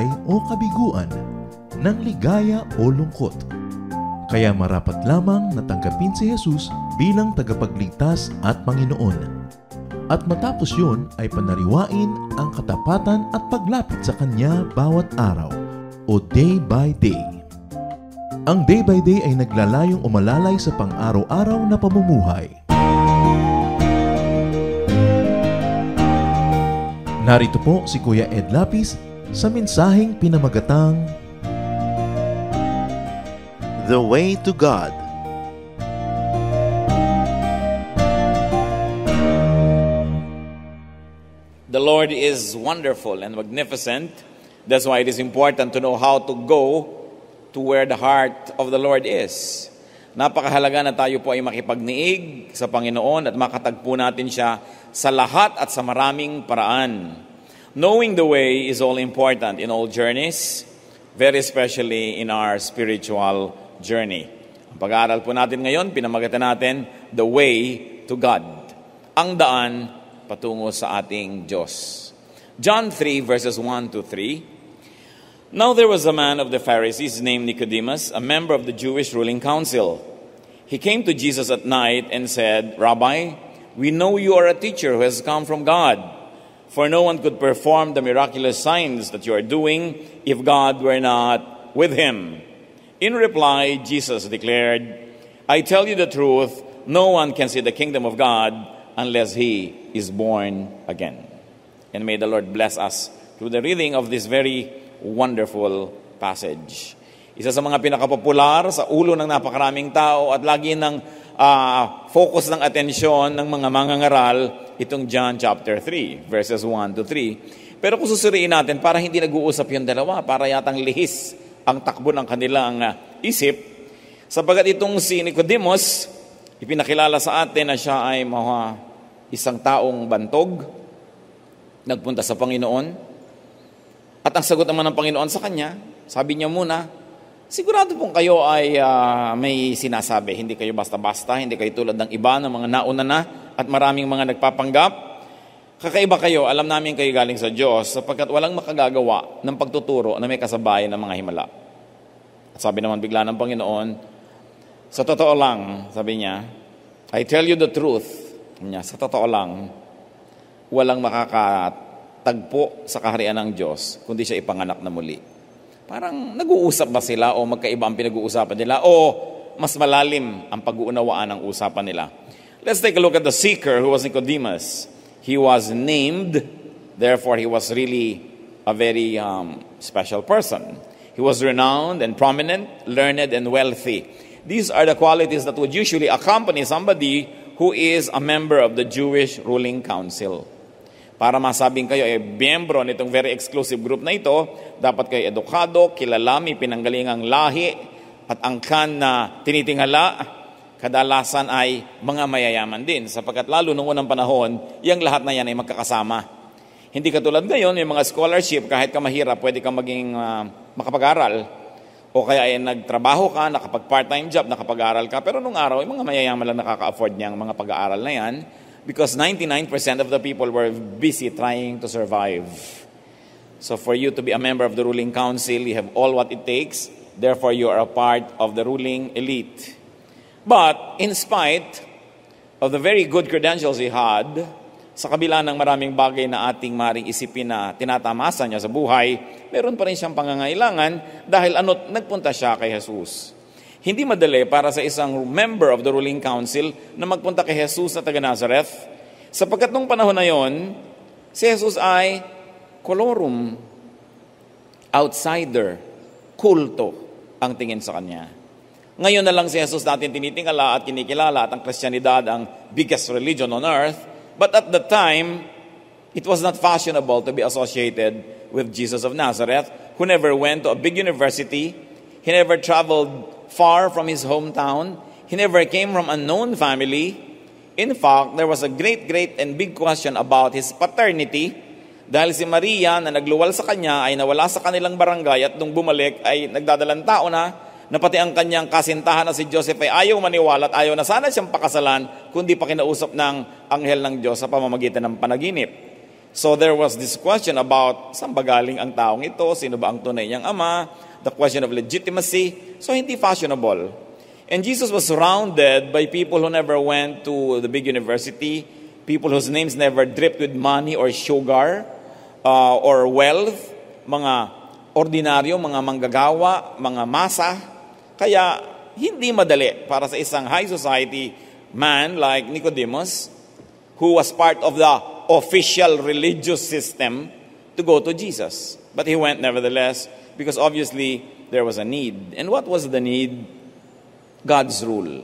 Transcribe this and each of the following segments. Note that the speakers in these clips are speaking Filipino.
buhay o kabiguan, ng ligaya o lungkot. Kaya marapat lamang na tanggapin si Jesus bilang tagapagligtas at Panginoon. At matapos yun ay panariwain ang katapatan at paglapit sa Kanya bawat araw o day by day. Ang day by day ay naglalayong umalalay sa pang-araw-araw na pamumuhay. Narito po si Kuya Ed Lapis sa mensaheng pinamagatang The Way to God. The Lord is wonderful and magnificent. That's why it is important to know how to go to where the heart of the Lord is. Napakahalaga na tayo po ay makipagniig sa Panginoon at makatagpo natin siya sa lahat at sa maraming paraan. Knowing the way is all important in all journeys, very especially in our spiritual journey. Ang pag-aaral po natin ngayon, pinamagatan natin, The Way to God. Ang daan patungo sa ating Diyos. John 3 verses 1 to 3. Now there was a man of the Pharisees named Nicodemus, a member of the Jewish ruling council. He came to Jesus at night and said, Rabbi, we know you are a teacher who has come from God, for no one could perform the miraculous signs that you are doing if God were not with him. In reply, Jesus declared, I tell you the truth, no one can see the kingdom of God unless he is born again. And may the Lord bless us through the reading of this very wonderful passage. Isa sa mga pinakapopular sa ulo ng napakaraming tao at lagi ng focus ng atensyon ng mga mangangaral, itong John chapter 3, verses 1 to 3. Pero kung susuriin natin, para hindi nag-uusap yung dalawa, para yatang lihis ang takbo ng kanilang isip, sapagat itong si Nicodemus, ipinakilala sa atin na siya ay isang taong bantog, nagpunta sa Panginoon, at ang sagot naman ng Panginoon sa kanya, sabi niya muna, sigurado pong kayo ay may sinasabi. Hindi kayo basta-basta, hindi kayo tulad ng iba ng mga nauna na at maraming mga nagpapanggap. Kakaiba kayo, alam namin kayo galing sa Diyos sapagkat walang makagagawa ng pagtuturo na may kasabayan ng mga himala. At sabi naman bigla ng Panginoon, sa totoo lang, sabi niya, I tell you the truth. Niya, sa totoo lang, walang makakatagpo sa kaharian ng Diyos kundi siya ipanganak na muli. Parang nag-uusap ba sila o magkaiba ang pinag-uusapan nila o mas malalim ang pag-uunawaan ng usapan nila? Let's take a look at the seeker who was Nicodemus. He was named, therefore he was really a very special person. He was renowned and prominent, learned and wealthy. These are the qualities that would usually accompany somebody who is a member of the Jewish ruling council. Para masabing kayo ay miyembro nitong very exclusive group na ito, dapat kayo edukado, kilala, may pinanggalingang lahi, at angkan na tinitingala, kadalasan ay mga mayayaman din. Sapagkat lalo nung unang panahon, yung lahat na yan ay magkakasama. Hindi katulad ngayon, yung mga scholarship, kahit ka mahirap, pwede kang maging makapag-aral. O kaya ay nagtrabaho ka, nakapag part-time job, nakapag-aral ka. Pero nung araw, yung mga mayayaman lang nakaka-afford niyang mga pag-aaral na yan, because 99% of the people were busy trying to survive. So for you to be a member of the ruling council, you have all what it takes. Therefore, you are a part of the ruling elite. But in spite of the very good credentials he had, sa kabila ng maraming bagay na ating maring isipin na tinatamasa niya sa buhay, meron pa rin siyang pangangailangan dahil nagpunta siya kay Jesus. Hindi madali para sa isang member of the ruling council na magpunta kay Jesus na taga Nazareth, sapagkat nung panahon na yon, si Jesus ay kolorum, outsider, kulto ang tingin sa kanya. Ngayon na lang si Jesus natin tinitingala at kinikilala at ang Kristyanidad ang biggest religion on earth, but at the time, it was not fashionable to be associated with Jesus of Nazareth, who never went to a big university, he never traveled far from his hometown. He never came from a known family. In fact, there was a great and big question about his paternity dahil si Maria na nagluwal sa kanya ay nawala sa kanilang barangay at nung bumalik ay nagdadalang tao na pati ang kanyang kasintahan na si Joseph ay ayaw maniwala at ayaw na sana siyang pakasalan kundi pa kinausap ng anghel ng Diyos sa pamamagitan ng panaginip. So there was this question about saan ba galing ang taong ito, sino ba ang tunay niyang ama, the question of legitimacy. So hindi fashionable. And Jesus was surrounded by people who never went to the big university, people whose names never dripped with money or sugar or wealth, mga ordinaryo, mga manggagawa, mga masa. Kaya hindi madali para sa isang high society man like Nicodemus, who was part of the official religious system, to go to Jesus. But he went nevertheless, because obviously there was a need. And what was the need? God's rule.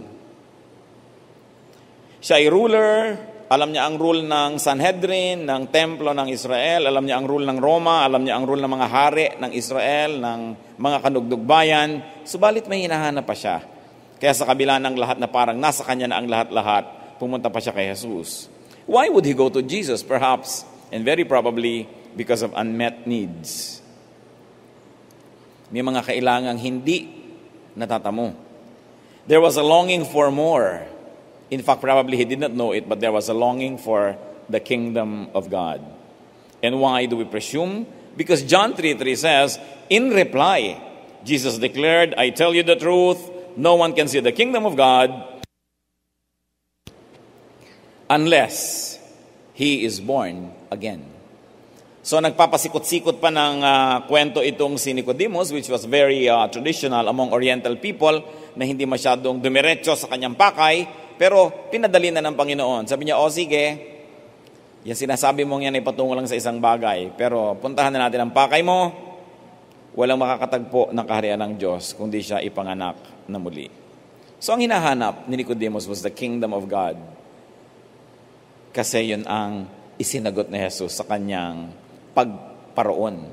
Siya ay ruler, alam niya ang rule ng Sanhedrin, ng templo ng Israel, alam niya ang rule ng Roma, alam niya ang rule ng mga hari ng Israel, ng mga kanugdugbayan, subalit may hinahanap pa siya. Kaya sa kabila ng lahat na parang nasa kanya na ang lahat-lahat, pumunta pa siya kay Jesus. Why would he go to Jesus? Perhaps, and very probably, because of unmet needs. May mga kailangang hindi natatamo. There was a longing for more. In fact, probably he did not know it, but there was a longing for the kingdom of God. And why do we presume? Because John 3:3 says, in reply, Jesus declared, I tell you the truth, no one can see the kingdom of God unless he is born again. So nagpapasikot-sikot pa ng kwento itong si Nicodemus, which was very traditional among Oriental people, na hindi masyadong dumiretso sa kanyang pakay, pero pinadali na ng Panginoon. Sabi niya, sige, yung sinasabi mong yan ay patungo lang sa isang bagay, pero puntahan na natin ang pakay mo, walang makakatagpo ng kaharian ng Diyos, kundi siya ipanganak na muli. So ang hinahanap ni Nicodemus was the kingdom of God. Kasi yun ang isinagot ni Jesus sa kanyang pagparoon.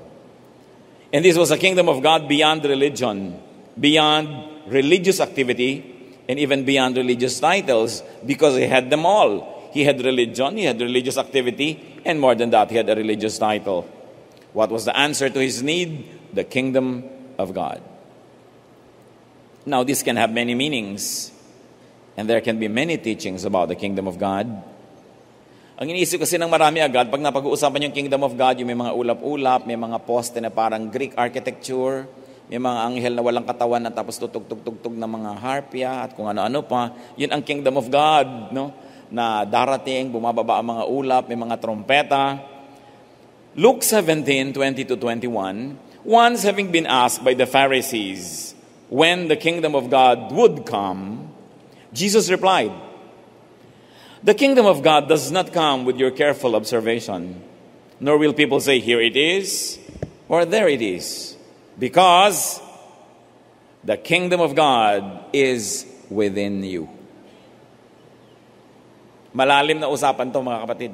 And this was a kingdom of God beyond religion, beyond religious activity, and even beyond religious titles, because he had them all. He had religion, he had religious activity, and more than that, he had a religious title. What was the answer to his need? The kingdom of God. Now, this can have many meanings, and there can be many teachings about the kingdom of God. Ang iniisip kasi ng marami agad, pag napag-uusapan yung kingdom of God, yung may mga ulap-ulap, may mga poste na parang Greek architecture, may mga anghel na walang katawan na tapos tutug-tug-tug ng mga harpya at kung ano-ano pa. Yun ang kingdom of God, no? Na darating, bumababa ang mga ulap, may mga trompeta. Luke 17:20-21, once having been asked by the Pharisees when the kingdom of God would come, Jesus replied, the kingdom of God does not come with your careful observation, nor will people say, here it is, or there it is, because the kingdom of God is within you. Malalim na usapan to, mga kapatid.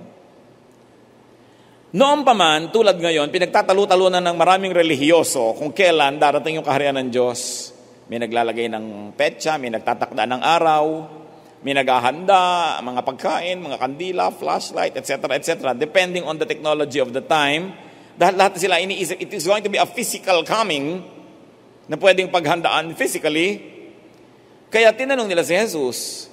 Noon pa man, tulad ngayon, pinagtatalo-talunan ng maraming relihiyoso kung kailan darating yung kaharian ng Diyos. May naglalagay ng petsa, may nagtatakda ng araw, may naghahanda, mga pagkain, mga kandila, flashlight, etc., etc., depending on the technology of the time. Dahil lahat sila iniisip, it is going to be a physical coming na pwedeng paghandaan physically. Kaya tinanong nila si Jesus,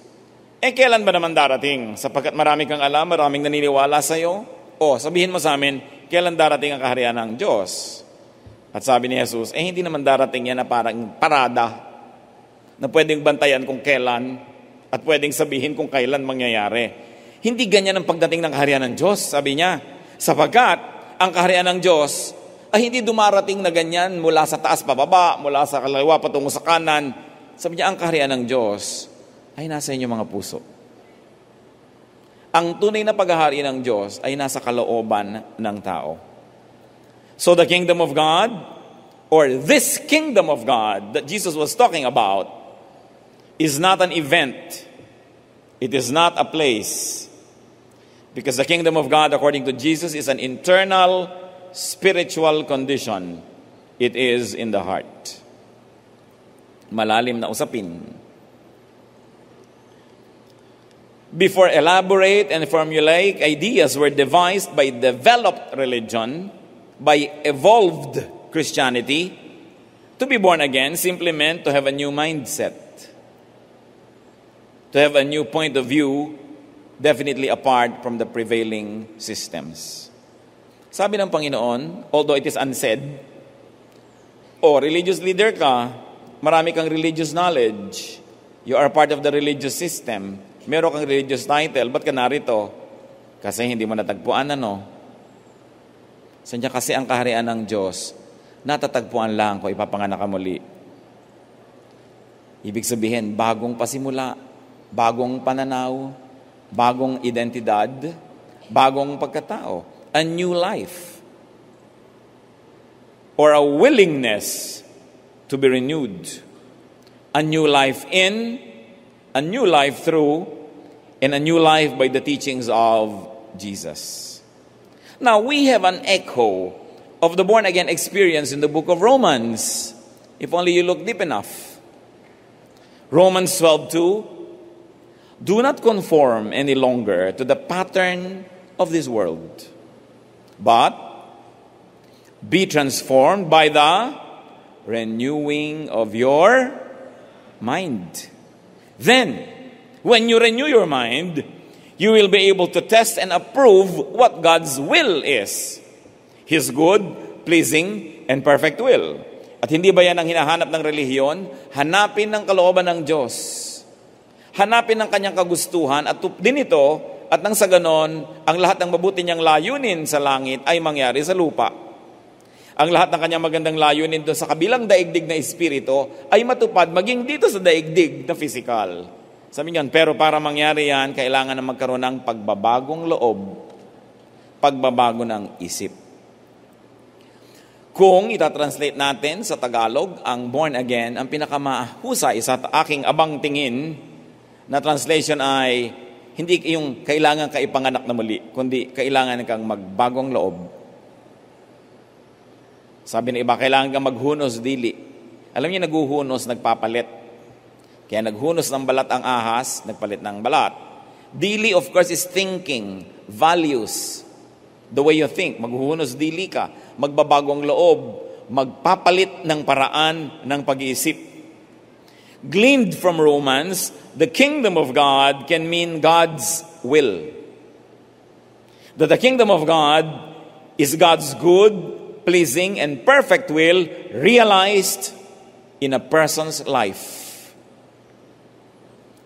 kailan ba naman darating? Sapagkat marami kang alam, maraming naniniwala sa iyo. Sabihin mo sa amin, kailan darating ang kaharian ng Diyos? At sabi ni Jesus, hindi naman darating yan na parang parada na pwedeng bantayan kung kailan at pwedeng sabihin kung kailan mangyayari. Hindi ganyan ang pagdating ng kaharian ng Diyos, sabi niya. Sapagkat ang kaharian ng Diyos ay hindi dumarating na ganyan mula sa taas pababa, mula sa kaliwa patungo sa kanan. Sabi niya, ang kaharian ng Diyos ay nasa inyong mga puso. Ang tunay na paghahari ng Diyos ay nasa kalooban ng tao. So the kingdom of God, or this kingdom of God that Jesus was talking about, is not an event. It is not a place. Because the kingdom of God, according to Jesus, is an internal spiritual condition. It is in the heart. Malalim na usapin. Before elaborate and formulaic ideas were devised by developed religion, by evolved Christianity, to be born again simply meant to have a new mindset, to have a new point of view, definitely apart from the prevailing systems. Sabi ng Panginoon, although it is unsaid, religious leader ka, marami kang religious knowledge, you are part of the religious system, meron kang religious title, ba't ka narito? Kasi hindi mo natagpuan, Sanya kasi ang kaharian ng Diyos, natatagpuan lang kung ipapanganak ka muli. Ibig sabihin, bagong pasimula, bagong pananaw, bagong identidad, bagong pagkatao, a new life, or a willingness to be renewed, a new life in, a new life through, and a new life by the teachings of Jesus. Now, we have an echo of the born-again experience in the book of Romans, if only you look deep enough. Romans 12:2, do not conform any longer to the pattern of this world, but be transformed by the renewing of your mind. Then, when you renew your mind, you will be able to test and approve what God's will is. His good, pleasing, and perfect will. At hindi ba yan ang hinahanap ng relihiyon? Hanapin ng kalooban ng Diyos. Hanapin ng kanyang kagustuhan at din ito, at nang sa ganon, ang lahat ng mabuti niyang layunin sa langit ay mangyari sa lupa. Ang lahat ng kanyang magandang layunin doon sa kabilang daigdig na espiritu ay matupad maging dito sa daigdig na physical. Sabi niyan, pero para mangyari yan, kailangan na magkaroon ng pagbabagong loob, pagbabago ng isip. Kung itatranslate natin sa Tagalog, ang born again, ang pinakamahusay sa aking abang tingin na translation ay hindi yung kailangan ka ipanganak na muli, kundi kailangan kang magbagong loob. Sabi ng iba, kailangan kang maghunos dili. Alam niyo, naghuhunos, nagpapalit. Kaya naghunos ng balat ang ahas, nagpalit ng balat. Dili, of course, is thinking, values, the way you think. Maghuhunos dili ka, magbabagong loob, magpapalit ng paraan ng pag-iisip. Gleaned from Romans, the kingdom of God can mean God's will. That the kingdom of God is God's good, pleasing, and perfect will realized in a person's life.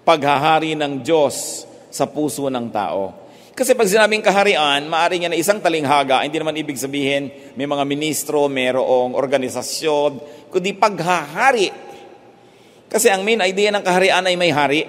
Paghahari ng Diyos sa puso ng tao. Kasi pag sinabing kaharian, maaari nga na isang talinghaga, hindi naman ibig sabihin may mga ministro, mayroong organisasyon, kundi paghahari. Kasi ang main idea ng kaharian ay may hari.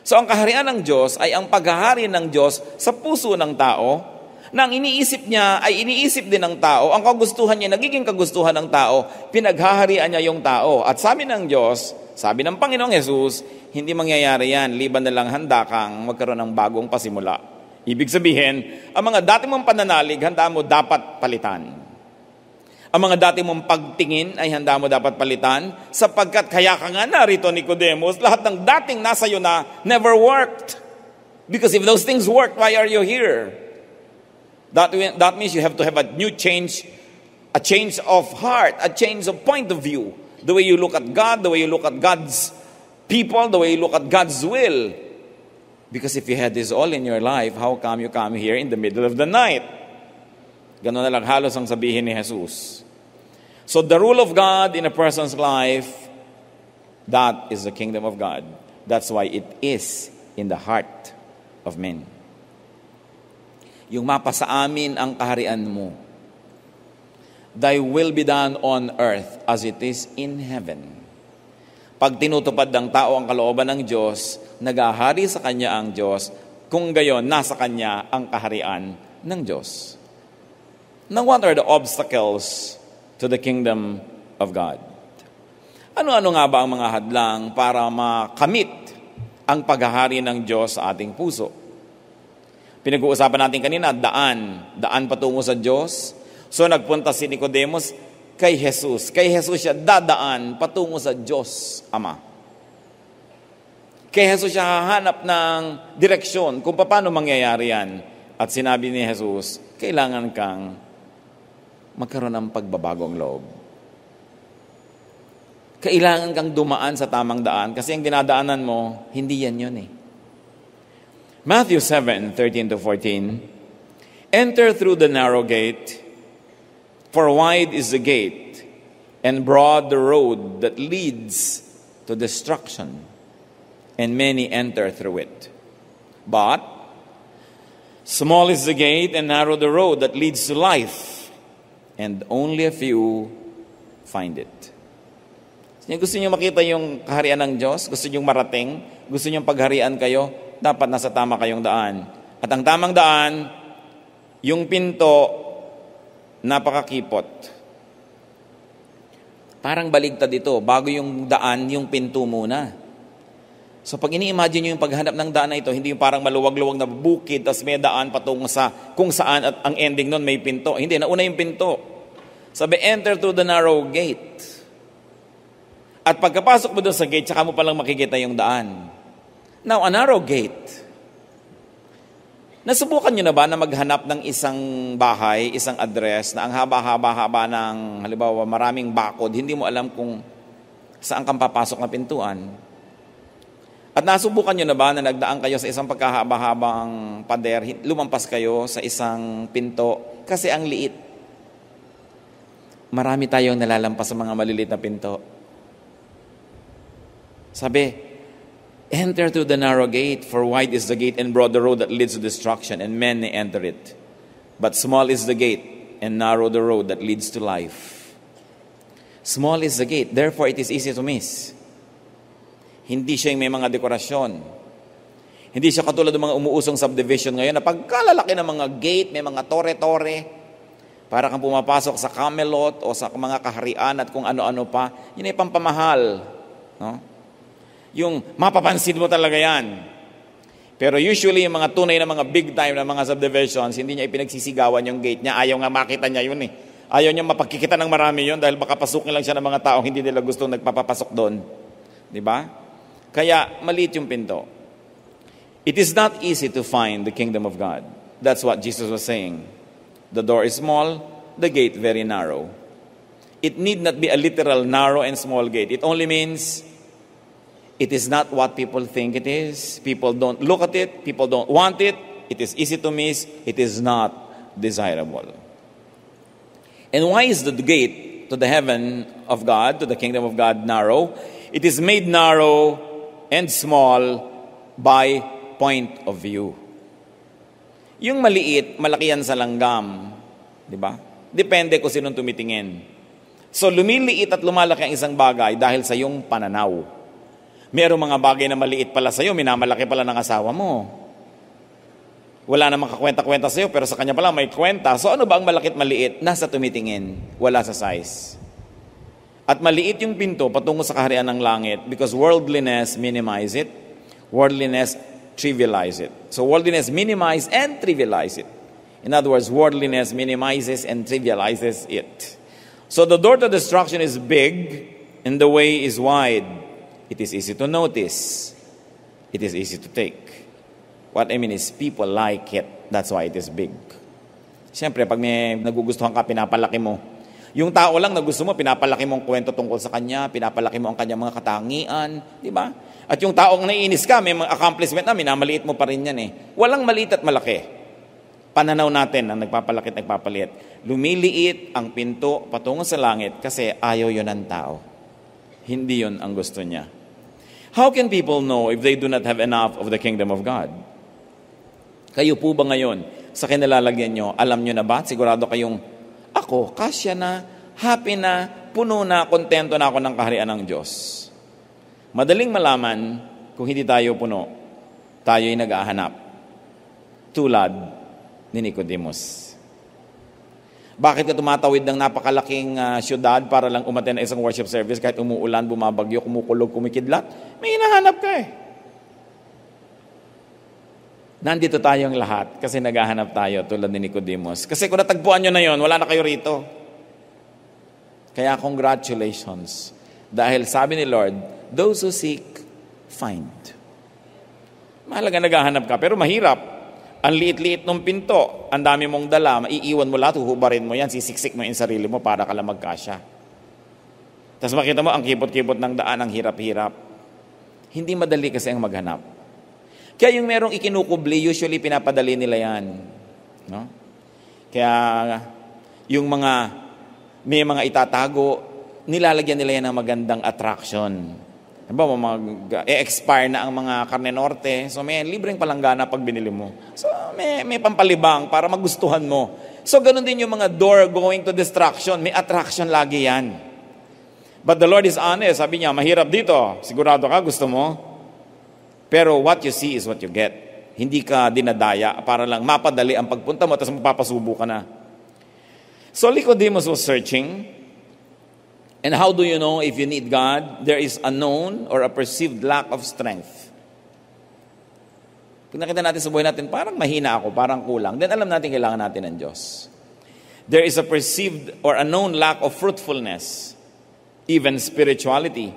So ang kaharian ng Diyos ay ang paghahari ng Diyos sa puso ng tao, na ang iniisip niya ay iniisip din ng tao, ang kagustuhan niya, nagiging kagustuhan ng tao, pinaghaharian niya yung tao. At sabi ng Diyos, sabi ng Panginoong Jesus, hindi mangyayari yan, liban na lang handa kang magkaroon ng bagong pasimula. Ibig sabihin, ang mga dati mong pananalig, handa mo dapat palitan. Ang mga dati mong pagtingin ay handa mo dapat palitan, sapagkat kaya ka nga narito, Nicodemus, lahat ng dating nasa iyo na never worked. Because if those things worked, why are you here? That means you have to have a new change, a change of heart, a change of point of view. The way you look at God, the way you look at God's people, the way you look at God's will. Because if you had this all in your life, how come you come here in the middle of the night? Ganun na lang halos ang sabihin ni Jesus. So the rule of God in a person's life, that is the kingdom of God. That's why it is in the heart of men. Yung mapasa amin ang kaharian mo. Thy will be done on earth as it is in heaven. Pag tinutupad ng tao ang kalooban ng Diyos, nagahari sa kanya ang Diyos, kung gayon, nasa kanya ang kaharian ng Diyos. Now, what are the obstacles to the kingdom of God? Ano-ano nga ba ang mga hadlang para makamit ang paghahari ng Diyos sa ating puso? Pinag-uusapan natin kanina, daan patungo sa Diyos. So nagpunta si Nicodemus kay Jesus. Kay Jesus siya dadaan patungo sa Diyos Ama. Kay Jesus siya hahanap ng direksyon kung paano mangyayari yan. At sinabi ni Jesus, kailangan kang magkaroon ng pagbabagong loob. Kailangan kang dumaan sa tamang daan kasi ang dinadaanan mo, hindi yan yun eh. Matthew 7:13-14, Enter through the narrow gate, for wide is the gate, and broad the road that leads to destruction, and many enter through it. But small is the gate, and narrow the road that leads to life, and only a few find it. Gusto niyo makita yung kaharian ng Diyos? Gusto niyo marating? Gusto niyo pagharian kayo? Dapat nasa tama kayong daan. At ang tamang daan, yung pinto, napakakipot. Parang baligtad dito. Bago yung daan, yung pinto muna. So pag ini-imagine nyo yung paghanap ng daan na ito, hindi yung parang maluwag-luwag na bukid, tapos may daan patungo sa kung saan at ang ending nun may pinto. Hindi, nauna yung pinto. Sabi, enter through the narrow gate. At pagkapasok mo doon sa gate, saka mo palang makikita yung daan. Now, a narrow gate. Nasubukan nyo na ba na maghanap ng isang bahay, isang address, na ang haba-haba ng, halimbawa, maraming bakod, hindi mo alam kung saan kang papasok na pintuan? At nasubukan nyo na ba na nagdaan kayo sa isang pagkahaba-habang pader, lumampas kayo sa isang pinto, kasi ang liit. Marami tayong nalalampas sa mga maliliit na pinto. Sabi, enter through the narrow gate, for wide is the gate and broad the road that leads to destruction, and many enter it. But small is the gate and narrow the road that leads to life. Small is the gate, therefore it is easy to miss. Hindi siya yung may mga dekorasyon. Hindi siya katulad ng mga umuusong subdivision ngayon na pagkalalaki ng mga gate, may mga tore-tore, para kang pumapasok sa Camelot o sa mga kaharian at kung ano-ano pa. Yun ay pampamahal. No? Yung mapapansin mo talaga yan. Pero usually, yung mga tunay na mga big time na mga subdivisions, hindi niya ipinagsisigawan yung gate niya. Ayaw nga makita niya yun eh. Ayaw niya mapagkikita ng marami yun dahil baka pasukin lang siya ng mga taong hindi nila gustong nagpapapasok doon. Diba? Kaya, maliit yung pinto. It is not easy to find the kingdom of God. That's what Jesus was saying. The door is small, the gate very narrow. It need not be a literal narrow and small gate. It only means it is not what people think it is. People don't look at it. People don't want it. It is easy to miss. It is not desirable. And why is the gate to the heaven of God, to the kingdom of God, narrow? It is made narrow and small by point of view. Yung maliit, malaki yan sa langgam. Diba? Depende kung sinong tumitingin. So lumiliit at lumalaki ang isang bagay dahil sa iyong pananaw. Merong mga bagay na maliit pala sa'yo, minamalaki pala ng asawa mo. Wala namang kakwenta-kwenta sa'yo, pero sa kanya pala may kwenta. So ano ba ang malakit maliit? Nasa tumitingin, wala sa size. At maliit yung pinto patungo sa kaharian ng langit because worldliness minimize it, worldliness trivialize it. So worldliness minimize and trivialize it. In other words, worldliness minimizes and trivializes it. So the door to destruction is big and the way is wide. It is easy to notice. It is easy to take. What I mean is people like it. That's why it is big. Siyempre, pag may nagugustuhan ka, pinapalaki mo. Yung tao lang na gusto mo, pinapalaki mo ang kwento tungkol sa kanya, pinapalaki mo ang kanyang mga katangian, di ba? At yung taong naiinis ka, may mga accomplishment na, minamaliit mo pa rin yan eh. Walang maliit at malaki. Pananaw natin ang nagpapalaki at nagpapaliit. Lumiliit ang pinto patungo sa langit kasi ayaw yun ng tao. Hindi yun ang gusto niya. How can people know if they do not have enough of the kingdom of God? Kayo po ba ngayon, sa kinalalagyan nyo, alam nyo na ba? Sigurado kayong, ako, kasya na, happy na, puno na, kontento na ako ng kaharian ng Diyos. Madaling malaman kung hindi tayo puno, tayo'y nag-ahanap. Tulad ni Nicodemus. Bakit ka tumatawid ng napakalaking syudad para lang umattend na isang worship service kahit umuulan, bumabagyo, kumukulog, kumikidlat? May hinahanap ka eh. Nandito tayong lahat kasi naghahanap tayo tulad ni Nicodemus. Kasi kung natagpuan nyo na yon, wala na kayo rito. Kaya congratulations. Dahil sabi ni Lord, those who seek, find. Mahalaga naghahanap ka, pero mahirap. Ang liit-liit ng pinto, ang dami mong dala, maiiwan mo lahat, huhubarin mo yan, sisiksik mo yung sarili mo para ka lang magkasya. Tapos makita mo, ang kipot-kipot ng daan, ang hirap-hirap. Hindi madali kasi ang maghanap. Kaya yung merong ikinukubli, usually pinapadali nila yan. No? Kaya yung may mga itatago, nilalagyan nila yan ng magandang attraction. Halimbawa, mag-expire na ang mga karne norte, so may libreng palanggana pag binili mo. So may pampalibang para magustuhan mo. So ganun din yung mga door going to destruction, may attraction lagi yan. But the Lord is honest, sabi niya, mahirap dito, sigurado ka, gusto mo? Pero what you see is what you get. Hindi ka dinadaya para lang mapadali ang pagpunta mo, tapos mapapasubo ka na. So Nicodemus was searching. And how do you know if you need God? There is a known or a perceived lack of strength. Kung nakita natin sa buhay natin, parang mahina ako, parang kulang. Then alam natin kailangan natin ng Diyos. There is a perceived or a known lack of fruitfulness, even spirituality.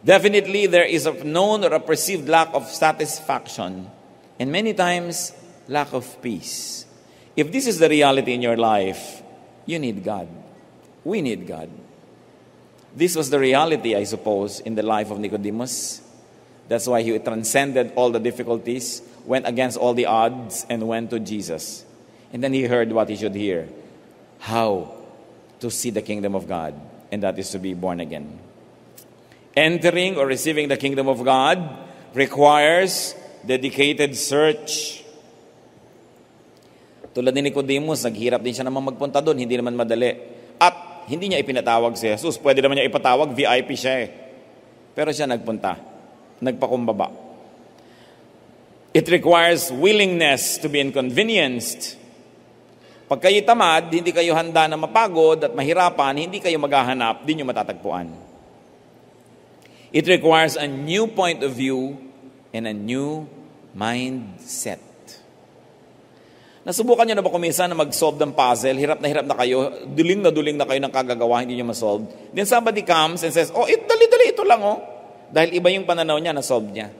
Definitely, there is a known or a perceived lack of satisfaction. And many times, lack of peace. If this is the reality in your life, you need God. We need God. This was the reality, I suppose, in the life of Nicodemus. That's why he transcended all the difficulties, went against all the odds, and went to Jesus. And then he heard what he should hear. How to see the kingdom of God, and that is to be born again. Entering or receiving the kingdom of God requires dedicated search. Tulad ni Nicodemus, naghirap din siya naman magpunta doon, hindi naman madali. At hindi niya ipinatawag si Jesus. Pwede naman niya ipatawag, VIP siya eh. Pero siya nagpunta, nagpakumbaba. It requires willingness to be inconvenienced. Pag kayo tamad, hindi kayo handa na mapagod at mahirapan, hindi kayo maghahanap, di niyo matatagpuan. It requires a new point of view and a new mindset. Nasubukan nyo na ba kuminsan na mag-solve ng puzzle? Hirap na kayo, duling na kayo ng kagagawa, hindi nyo ma-solve. Then somebody comes and says, dali, ito lang Dahil iba yung pananaw niya, na-solve niya.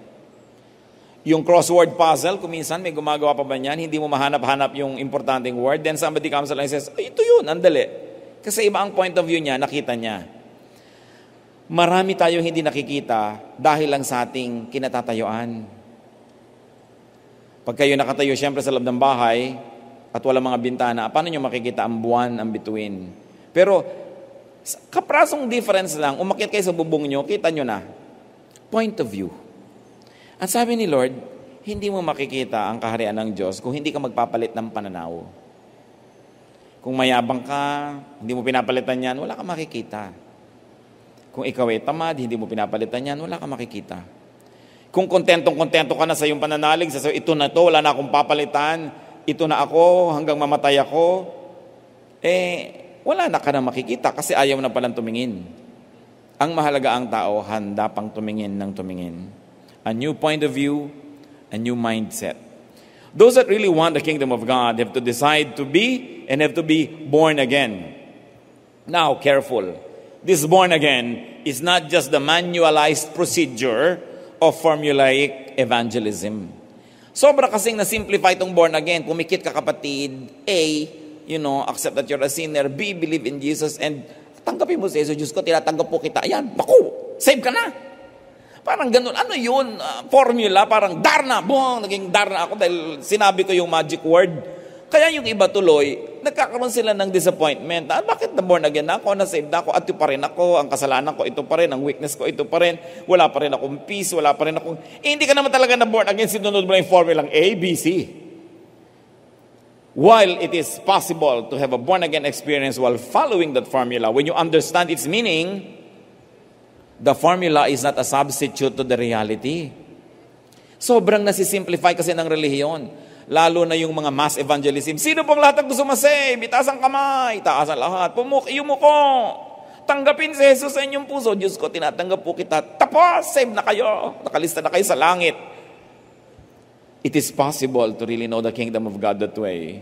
Yung crossword puzzle, kuminsan may gumagawa pa ba niyan, hindi mo mahanap-hanap yung importanteng word. Then somebody comes along and says, ito yun, andali. Kasi iba ang point of view niya, nakita niya. Marami tayong hindi nakikita dahil lang sa ating kinatatayuan. Pag kayo nakatayo siyempre sa loob ng bahay at walang mga bintana, paano nyo makikita ang buwan, ang bituin? Pero kaprasong difference lang, umakyat kayo sa bubong nyo, kita nyo na. Point of view. At sabi ni Lord, hindi mo makikita ang kaharian ng Diyos kung hindi ka magpapalit ng pananaw. Kung mayabang ka, hindi mo pinapalitan yan, wala ka makikita. Kung ikaw ay tamad, hindi mo pinapalitan yan, wala ka makikita. Kung kontentong-kontento ka na sa iyong pananalig, sa ito na to, wala na akong papalitan, ito na ako, hanggang mamatay ako, wala na ka na makikita kasi ayaw na palang tumingin. Ang mahalaga ang tao, handa pang tumingin ng tumingin. A new point of view, a new mindset. Those that really want the kingdom of God have to decide to be and have to be born again. Now, careful. This born again is not just the manualized procedure of formulaic evangelism. Sobra kasing na-simplify itong born again. Pumikit ka kapatid. A, accept that you're a sinner. B, believe in Jesus. And tanggapin mo sa Jesus. Diyos ko, tinatanggap po kita. Ayan, naku, save ka na. Parang ganun. Ano yun? Formula, parang darna. Buong, naging darna ako dahil sinabi ko yung magic word. Kaya yung iba tuloy, nagkakaroon sila ng disappointment. Bakit na born again ako, na-saved na ako, at ito pa rin ako, ang kasalanan ko, ito pa rin, ang weakness ko, ito pa rin, wala pa rin akong peace, wala pa rin akong... hindi ka naman talaga na born again, sinunod mo lang yung formulang A, B, C. While it is possible to have a born again experience while following that formula, when you understand its meaning, the formula is not a substitute to the reality. Sobrang nasisimplify kasi ng relihiyon. Lalo na yung mga mass evangelism. Sino pong lahat ang gusto masave? Itaas ang kamay. Itaas ang lahat. Yumuko. Tanggapin si Jesus sa inyong puso. Diyos ko, tinatanggap po kita. Tapos, save na kayo. Nakalista na kayo sa langit. It is possible to really know the kingdom of God that way.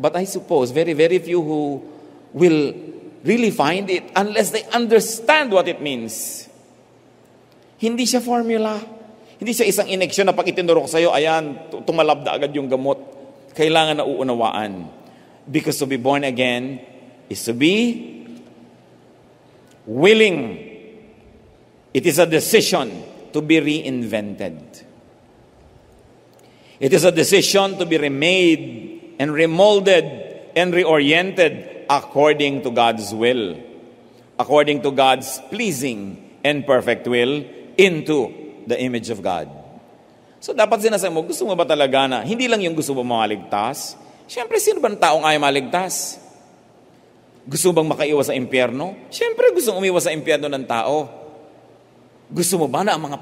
But I suppose, very, very few who will really find it unless they understand what it means. Hindi siya formula. Hindi siya isang ineksyon na pag itinuro ko sa'yo, ayan, tumalab na agad yung gamot. Kailangan na uunawaan. Because to be born again is to be willing. It is a decision to be reinvented. It is a decision to be remade and remolded and reoriented according to God's will, according to God's pleasing and perfect will into the image of God. So dapat sinasabi mo, gusto mo ba talaga na hindi lang yung gusto mo maligtas? Siyempre, sino ba ng taong ayaw maligtas? Gusto bang makaiwas sa impyerno? Siyempre, gusto umiwas sa impyerno ng tao. Gusto mo ba na ang mga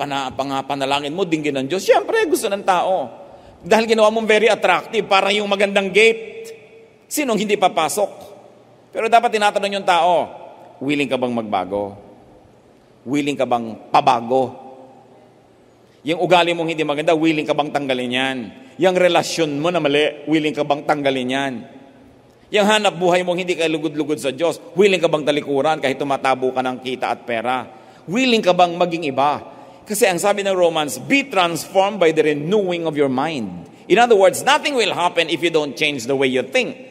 panalangin mo dinggin ng Diyos? Siyempre, gusto ng tao. Dahil ginawa mong very attractive, parang yung magandang gate. Sinong hindi papasok? Pero dapat tinatanong yung tao, willing ka bang magbago? Willing ka bang pabago? Yung ugali mong hindi maganda, willing ka bang tanggalin yan? Yung relasyon mo na mali, willing ka bang tanggalin yan? Yung hanap buhay mong hindi ka lugod-lugod sa Diyos, willing ka bang talikuran kahit tumatabo ka ng kita at pera? Willing ka bang maging iba? Kasi ang sabi ng Romans, be transformed by the renewing of your mind. In other words, nothing will happen if you don't change the way you think.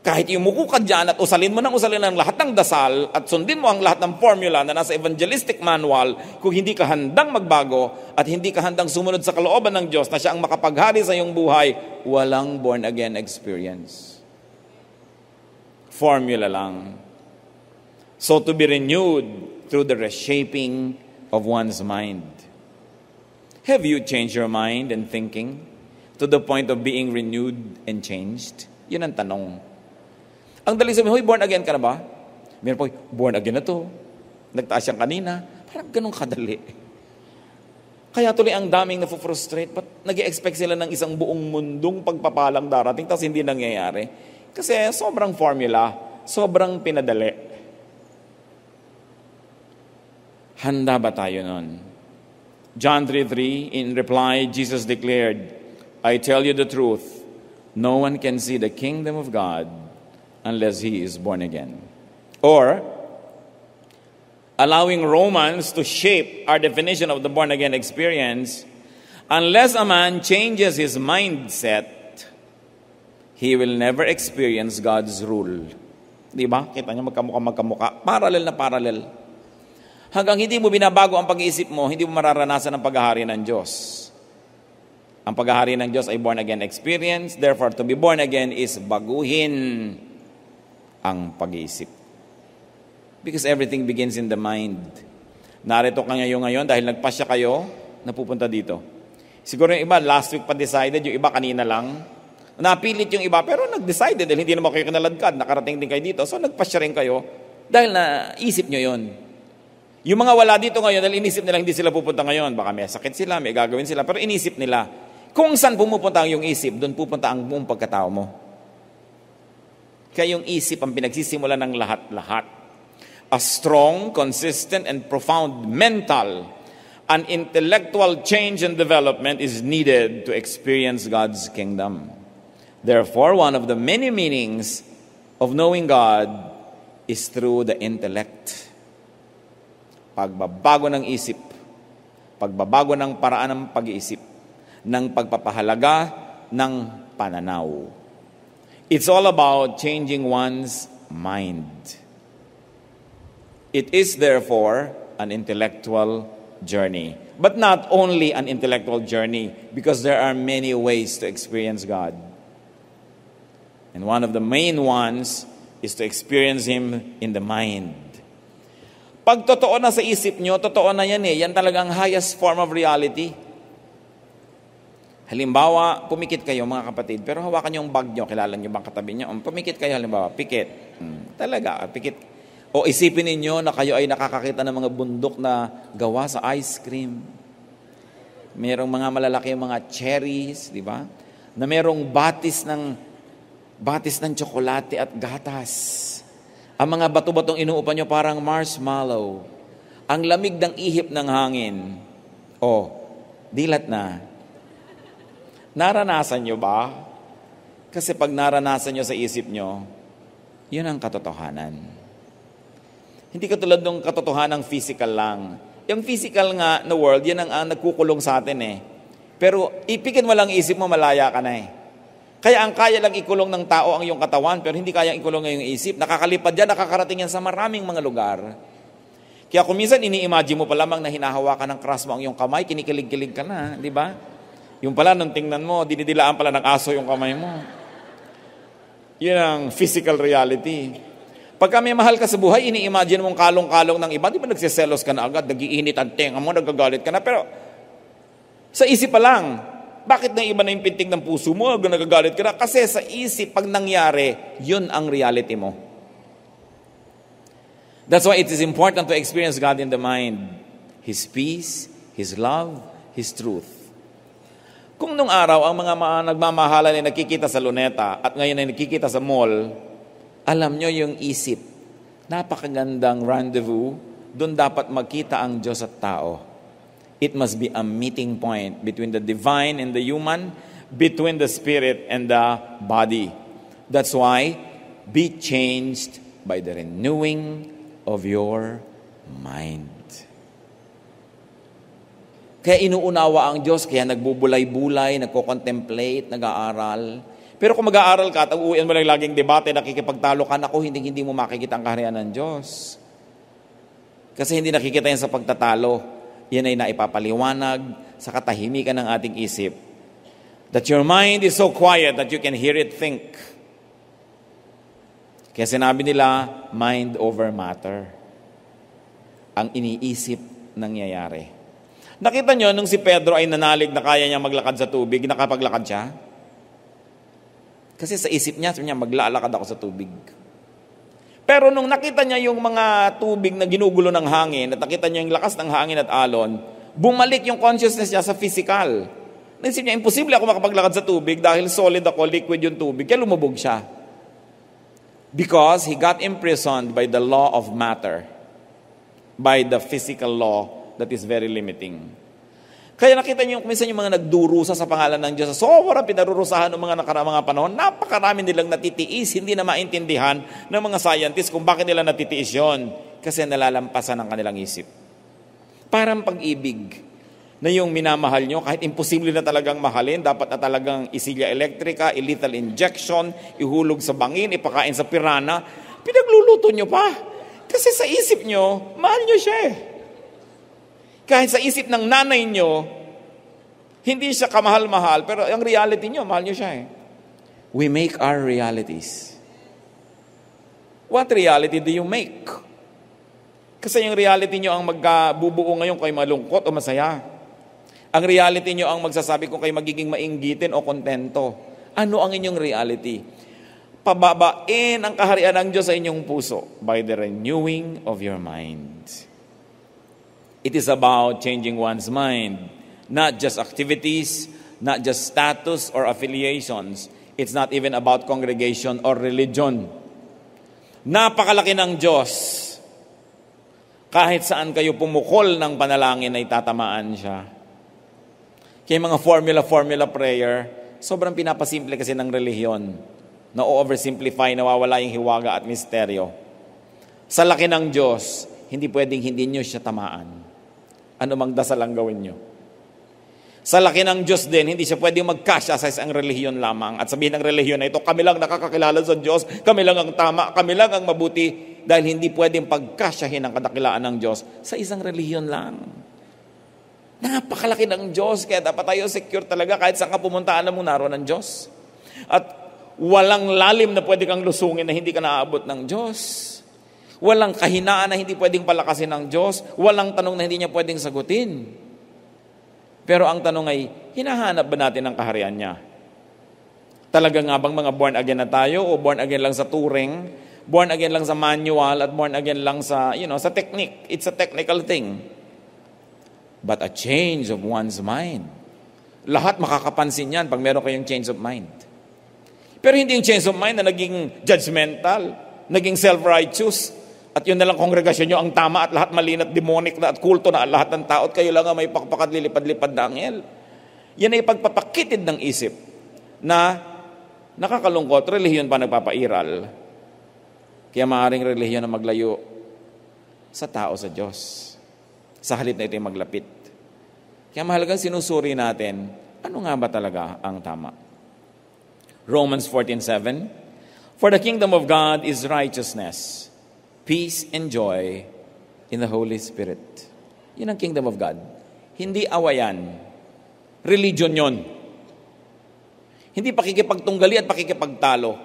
Kahit umuko ka dyan at usalin mo ng lahat ng dasal at sundin mo ang lahat ng formula na nasa evangelistic manual, kung hindi ka handang magbago at hindi ka handang sumunod sa kalooban ng Diyos na siya ang makapaghari sa iyong buhay, walang born again experience. Formula lang. So to be renewed through the reshaping of one's mind. Have you changed your mind and thinking to the point of being renewed and changed? Yun ang tanong. Ang dali sabihin, hoy, born again ka na ba? Meron po, born again na to. Nagtaas siyang kanina. Parang ganun kadali. Kaya tuloy ang daming na-frustrate. But nag-expect sila ng isang buong mundong pagpapalang darating, tapos hindi nangyayari. Kasi sobrang formula, sobrang pinadali. Handa ba tayo nun? John 3:3, in reply, Jesus declared, I tell you the truth, no one can see the kingdom of God unless he is born again. Or, allowing Romans to shape our definition of the born-again experience, unless a man changes his mindset, he will never experience God's rule. Di ba? Kita niyo, magkamukha. Parallel na parallel. Hanggang hindi mo binabago ang pag-iisip mo, hindi mo mararanasan ang paghahari ng Diyos. Ang paghahari ng Diyos ay born-again experience. Therefore, to be born again is baguhin ang pag-iisip. Because everything begins in the mind. Narito ka ngayon dahil nagpasya kayo, napupunta dito. Siguro yung iba, last week pa decided, yung iba kanina lang. Napilit yung iba, pero nag-decided dahil hindi naman kayo kinaladkad, nakarating din kayo dito, so nagpasya rin kayo dahil naisip nyo yon. Yung mga wala dito ngayon, dahil inisip nila hindi sila pupunta ngayon, baka may sakit sila, may gagawin sila, pero inisip nila, kung saan pumupunta ang iyong isip, doon pupunta ang buong pagkatao mo. Kaya yung isip ang pinagsisimula ng lahat-lahat. A strong, consistent, and profound mental and intellectual change and development is needed to experience God's kingdom. Therefore, one of the many meanings of knowing God is through the intellect. Pagbabago ng isip, pagbabago ng paraan ng pag-iisip, ng pagpapahalaga ng pananaw. It's all about changing one's mind. It is therefore an intellectual journey. But not only an intellectual journey, because there are many ways to experience God. And one of the main ones is to experience Him in the mind. Pag totoo na sa isip nyo, totoo na yan eh. Yan talagang highest form of reality. Halimbawa, pumikit kayo mga kapatid, pero hawakan yung bag nyo, kilala nyo bang katabi nyo? Pumikit kayo halimbawa, pikit. Talaga, pikit. O isipin ninyo na kayo ay nakakakita ng mga bundok na gawa sa ice cream. Merong mga malalaki mga cherries, di ba? Na merong batis ng tsokolate at gatas. Ang mga bato-batong inuupan nyo parang marshmallow. Ang lamig ng ihip ng hangin. O, dilat na. Naranasan nyo ba? Kasi pag naranasan nyo sa isip nyo, yun ang katotohanan. Hindi katulad ng katotohanan ng physical lang. Yung physical nga na world, yan ang nagkukulong sa atin eh. Pero ipikit mo lang isip mo, malaya ka na eh. Kaya ang kaya lang ikulong ng tao ang iyong katawan, pero hindi kaya ikulong ang iyong isip. Nakakalipad yan, nakakarating yan sa maraming mga lugar. Kaya kung minsan ini-imagine mo pa lamang na hinahawakan ng crush mo ang iyong kamay, kinikilig-kilig ka na, di ba? Yung pala, nung tingnan mo, dinidilaan pala ng aso yung kamay mo. Yun ang physical reality. Pagka may mahal ka sa buhay, ini-imagine mong kalong-kalong ng iba, di ba nagsiselos ka na agad, nagiinit ang tenga mo, nagagalit ka na, pero sa isip pa lang, bakit na iba na yung pintig ng puso mo, nagagalit ka na? Kasi sa isip, pag nangyari, yun ang reality mo. That's why it is important to experience God in the mind. His peace, His love, His truth. Kung nung araw, ang mga nagmamahalan ay nakikita sa luneta at ngayon ay nakikita sa mall, alam nyo yung isip, napakagandang rendezvous, doon dapat magkita ang Diyos at tao. It must be a meeting point between the divine and the human, between the spirit and the body. That's why, be changed by the renewing of your mind. Kaya inuunawa ang Diyos, kaya nagbubulay-bulay, nagko-contemplate, nag-aaral. Pero kung mag-aaral ka at uuwian mo lang laging debate, nakikipagtalo ka, naku, hindi mo makikita ang kaharian ng Diyos. Kasi hindi nakikita yan sa pagtatalo. Yan ay naipapaliwanag sa katahimikan ng ating isip. That your mind is so quiet that you can hear it think. Kaya sinabi nila, mind over matter. Ang iniisip nangyayari. Nakita nyo, nung si Pedro ay nanalig na kaya niya maglakad sa tubig, nakapaglakad siya? Kasi sa isip niya, sabi niya, maglalakad ako sa tubig. Pero nung nakita niya yung mga tubig na ginugulo ng hangin, at nakita niya yung lakas ng hangin at alon, bumalik yung consciousness niya sa physical. Naisip niya, imposible ako makapaglakad sa tubig dahil solid ako, liquid yung tubig. Kaya lumubog siya. Because he got imprisoned by the law of matter, by the physical law that is very limiting. Kaya nakita niyo minsan yung mga nagdurusa sa pangalan ng Diyos. Sobrang pinarurusahan ng mga mga panahon. Napakarami nilang natitiis. Hindi na maintindihan ng mga scientists kung bakit nila natitiis yon. Kasi nalalampasan ang kanilang isip. Parang pag-ibig na yung minamahal nyo, kahit imposible na talagang mahalin, dapat na talagang isilya elektrika, lethal injection, ihulog sa bangin, ipakain sa pirana, pinagluluto nyo pa. Kasi sa isip nyo, mahal nyo siya eh. Kahit sa isip ng nanay nyo, hindi siya kamahal-mahal, pero ang reality nyo, mahal nyo siya eh. We make our realities. What reality do you make? Kasi yung reality nyo ang magbubuo ngayon kay malungkot o masaya. Ang reality nyo ang magsasabi kung kayo magiging mainggitin o kontento. Ano ang inyong reality? Pababain ang kaharian ng Diyos sa inyong puso by the renewing of your mind. It is about changing one's mind. Not just activities, not just status or affiliations. It's not even about congregation or religion. Napakalaki ng Diyos. Kahit saan kayo pumukol ng panalangin ay tatamaan siya. Kaya mga formula prayer, sobrang pinapasimple kasi ng relihiyon. Na oversimplify, nawawala yung hiwaga at misteryo. Sa laki ng Diyos, hindi pwedeng hindi nyo siya tamaan. Ano mang dasal ang gawin nyo. Sa laki ng Diyos din, hindi siya pwedeng magkasya sa isang relihiyon lamang. At sabihin ng relihiyon na ito, kami lang nakakakilala sa Diyos, kami lang ang tama, kami lang ang mabuti, dahil hindi pwedeng pagkasyahin ang kadakilaan ng Diyos sa isang relihiyon lang. Napakalaki ng Diyos, kaya dapat tayo secure talaga kahit saan ka pumunta, alam mo naroon ng Diyos. At walang lalim na pwede kang lusungin na hindi ka naaabot ng Diyos. Walang kahinaan na hindi pwedeng palakasin ng Diyos. Walang tanong na hindi niya pwedeng sagutin. Pero ang tanong ay, hinahanap ba natin ang kaharian niya? Talaga nga bang mga born again na tayo o born again lang sa Turing, born again lang sa manual at born again lang sa, sa technique? It's a technical thing. But a change of one's mind. Lahat makakapansin yan pag meron kayong change of mind. Pero hindi yung change of mind na naging judgmental, naging self-righteous, at yun na lang kongregasyon nyo ang tama at lahat malin at demonic na at kulto na lahat ng tao at kayo lang ang may pakpakat lilipad-lipad na anghel. Yan ay pagpapakitid ng isip na nakakalungkot, relihiyon pa nagpapairal. Kaya maaaring relihiyon na maglayo sa tao sa Diyos. Sa halip na ito yung maglapit. Kaya mahalagang sinusuri natin, ano nga ba talaga ang tama? Romans 14:7, For the kingdom of God is righteousness, peace and joy in the Holy Spirit. Yun ang kingdom of God. Hindi awayan. Religion yon. Hindi pakikipagtunggali at pakikipagtalo.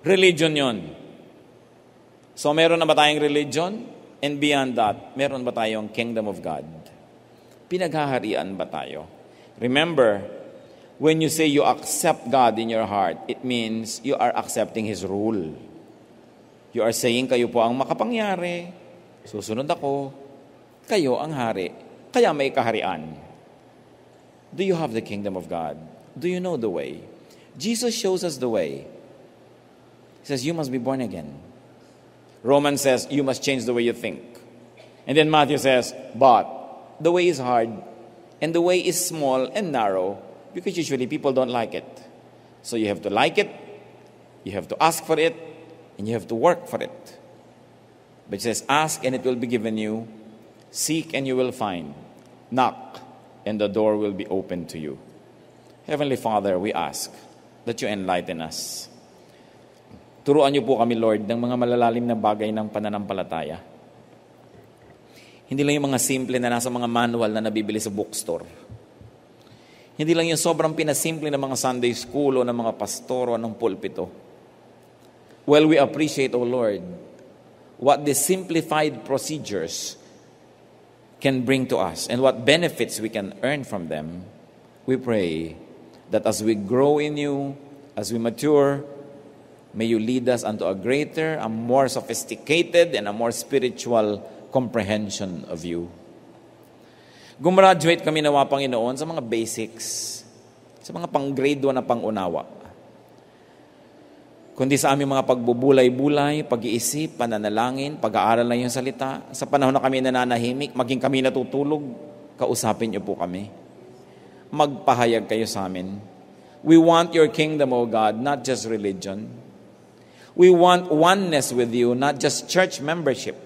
Religion yon. So meron na ba tayong religion? And beyond that, meron ba tayong kingdom of God? Pinaghaharian ba tayo? Remember, when you say you accept God in your heart, it means you are accepting His rule. You are saying kayo po ang makapangyari, susunod ako, kayo ang hari, kaya may kaharian. Do you have the kingdom of God? Do you know the way? Jesus shows us the way. He says, you must be born again. Romans says, you must change the way you think. And then Matthew says, but the way is hard, and the way is small and narrow, because usually people don't like it. So you have to like it, you have to ask for it, and you have to work for it. But it says, ask and it will be given you, seek and you will find, knock and the door will be open to you. Heavenly Father, we ask that you enlighten us. Turuan niyo po kami, Lord, ng mga malalalim na bagay ng pananampalataya. Hindi lang yung mga simple na nasa mga manual na nabibili sa bookstore. Hindi lang yung sobrang pinasimple na mga Sunday school o ng mga pastor o ng pulpito. Well, we appreciate, O Lord, what the simplified procedures can bring to us and what benefits we can earn from them. We pray that as we grow in you, as we mature, may you lead us unto a greater, a more sophisticated, and a more spiritual comprehension of you. Gumraduate kami nawa, Panginoon, sa mga basics, sa mga pang-grade 1 na pang-unawa. Kundi sa aming mga pagbubulay-bulay, pag-iisip, pananalangin, pag-aaral ng iyong salita. Sa panahon na kami nananahimik, maging kami natutulog, kausapin niyo po kami. Magpahayag kayo sa amin. We want your kingdom, O God, not just religion. We want oneness with you, not just church membership.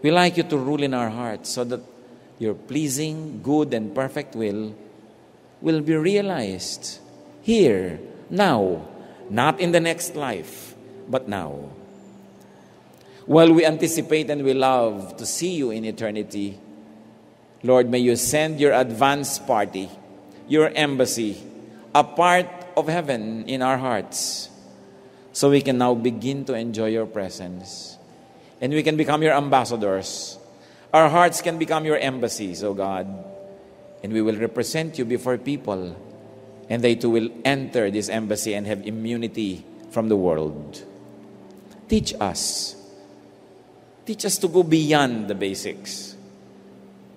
We like you to rule in our hearts so that your pleasing, good, and perfect will be realized here, now, not in the next life, but now. While we anticipate and we love to see you in eternity, Lord, may you send your advance party, your embassy, a part of heaven in our hearts, so we can now begin to enjoy your presence. And we can become your ambassadors. Our hearts can become your embassies, O God. And we will represent you before people. And they too will enter this embassy and have immunity from the world. Teach us. Teach us to go beyond the basics.